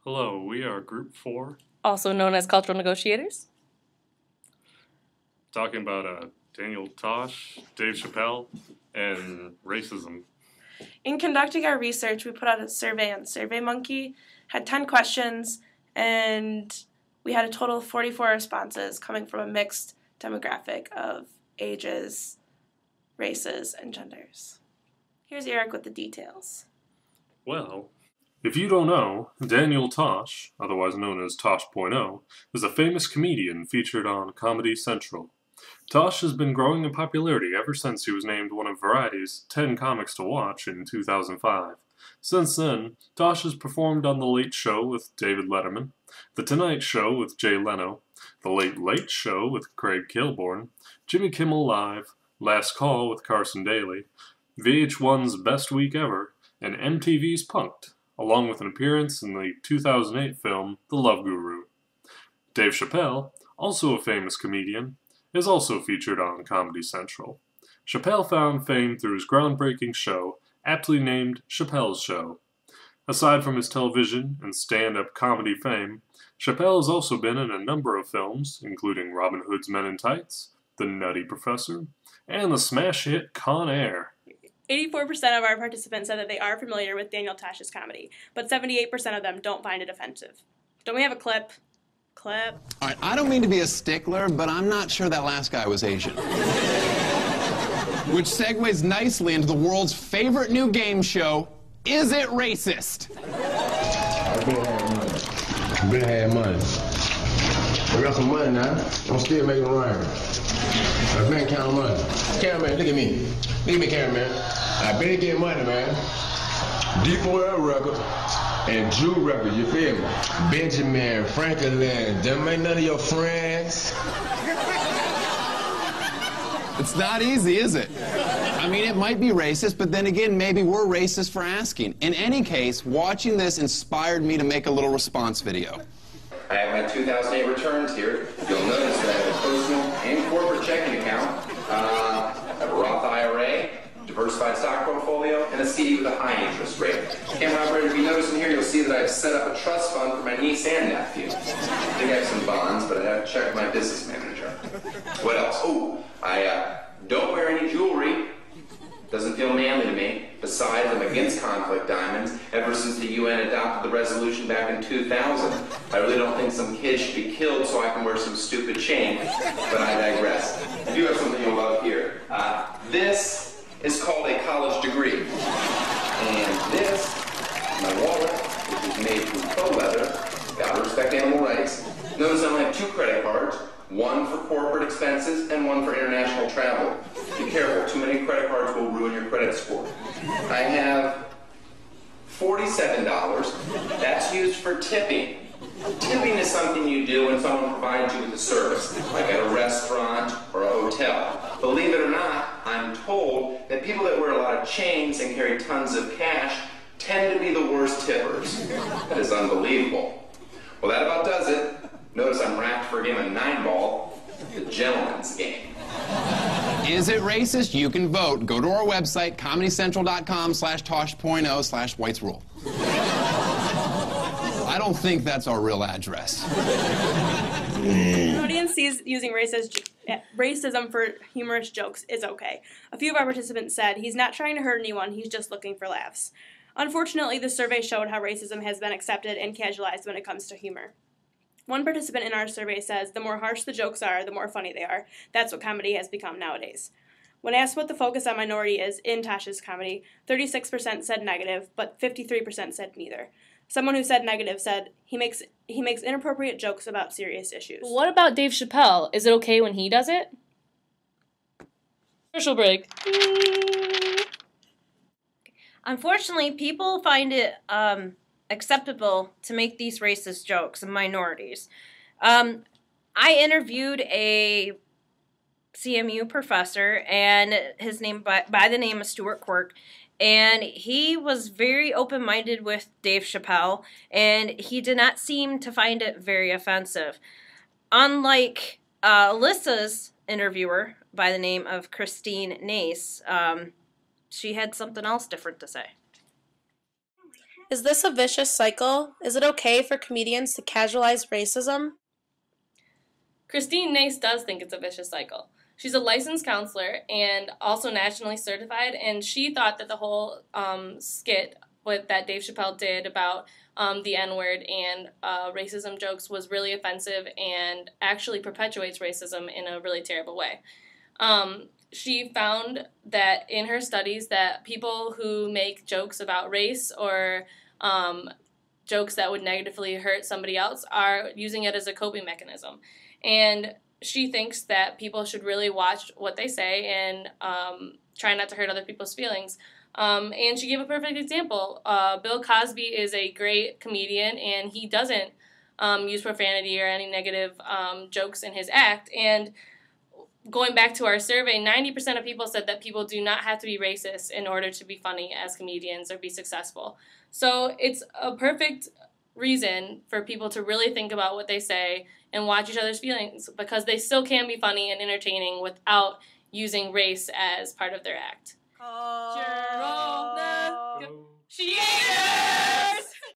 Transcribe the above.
Hello, we are Group 4, also known as Cultural Negotiators. talking about Daniel Tosh, Dave Chappelle, and racism. In conducting our research, we put out a survey on SurveyMonkey, had 10 questions, and we had a total of 44 responses coming from a mixed demographic of ages, races, and genders. Here's Eric with the details. Well, if you don't know, Daniel Tosh, otherwise known as Tosh.0, is a famous comedian featured on Comedy Central. Tosh has been growing in popularity ever since he was named one of Variety's 10 Comics to Watch in 2005. Since then, Tosh has performed on The Late Show with David Letterman, The Tonight Show with Jay Leno, The Late Late Show with Craig Kilborn, Jimmy Kimmel Live, Last Call with Carson Daly, VH1's Best Week Ever, and MTV's Punk'd, along with an appearance in the 2008 film The Love Guru. Dave Chappelle, also a famous comedian, is also featured on Comedy Central. Chappelle found fame through his groundbreaking show, aptly named Chappelle's Show. Aside from his television and stand-up comedy fame, Chappelle has also been in a number of films, including Robin Hood's Men in Tights, The Nutty Professor, and the smash hit Con Air. 84% of our participants said that they are familiar with Daniel Tosh's comedy, but 78% of them don't find it offensive. Don't we have a clip? Clip. All right, I don't mean to be a stickler, but I'm not sure that last guy was Asian. Which segues nicely into the world's favorite new game show, Is It Racist? I've been having money. I got some money now. I'm still making it rain. I've been counting money. Cameraman, look at me. Look at me, cameraman. I better get money, man. Deep Oil Record and Jew Record, you feel me? Benjamin, Franklin, them ain't none of your friends. It's not easy, is it? I mean, it might be racist, but then again, maybe we're racist for asking. In any case, watching this inspired me to make a little response video. I have my 2008 returns here. You'll notice that I have a personal and corporate checking account, a Roth IRA, diversified stock portfolio, and a CD with a high interest rate. Camera operator, if you notice in here, you'll see that I've set up a trust fund for my niece and nephew. I think I have some bonds, but I have to check with my business manager. What else? Oh, I don't wear any jewelry. Doesn't feel manly to me. Besides, I'm against conflict diamonds ever since the UN adopted the resolution back in 2000. I really don't think some kids should be killed so I can wear some stupid chain, but I digress. I do have something you'll love here. This is called a college degree. And this, my wallet, which is made from faux leather, gotta respect animal rights. Notice I only have 2 credit cards. One for corporate expenses and one for international travel. Be careful, too many credit cards will ruin your credit score. I have $47. That's used for tipping. Tipping is something you do when someone provides you with a service, like at a restaurant or a hotel. Believe it or not, I'm told that people that wear a lot of chains and carry tons of cash tend to be the worst tippers. That is unbelievable. Well, that about does it. Notice I'm racked for a game of 9-ball, the gentleman's game. Is it racist? You can vote. Go to our website, comedycentral.com/tosh.0/White's Rule. I don't think that's our real address. The audience sees using racism for humorous jokes is okay. A few of our participants said, he's not trying to hurt anyone, he's just looking for laughs. Unfortunately, the survey showed how racism has been accepted and casualized when it comes to humor. One participant in our survey says, the more harsh the jokes are, the more funny they are. That's what comedy has become nowadays. When asked what the focus on minority is in Tosh's comedy, 36% said negative, but 53% said neither. Someone who said negative said, he makes inappropriate jokes about serious issues. What about Dave Chappelle? Is it okay when he does it? Commercial break. Unfortunately, people find it acceptable to make these racist jokes of minorities. I interviewed a CMU professor, and his name by the name of Stuart Quirk, and he was very open-minded with Dave Chappelle, and he did not seem to find it very offensive. Unlike Alyssa's interviewer by the name of Christine Nace, she had something else different to say. Is this a vicious cycle? Is it okay for comedians to casualize racism? Christine Nace does think it's a vicious cycle. She's a licensed counselor and also nationally certified, and she thought that the whole skit that Dave Chappelle did about the N-word and racism jokes was really offensive and actually perpetuates racism in a really terrible way. She found that in her studies that people who make jokes about race or jokes that would negatively hurt somebody else are using it as a coping mechanism. And she thinks that people should really watch what they say and try not to hurt other people's feelings. And she gave a perfect example. Bill Cosby is a great comedian, and he doesn't use profanity or any negative jokes in his act. And going back to our survey, 90% of people said that people do not have to be racist in order to be funny as comedians or be successful. So it's a perfect reason for people to really think about what they say and watch each other's feelings, because they still can be funny and entertaining without using race as part of their act. Culture.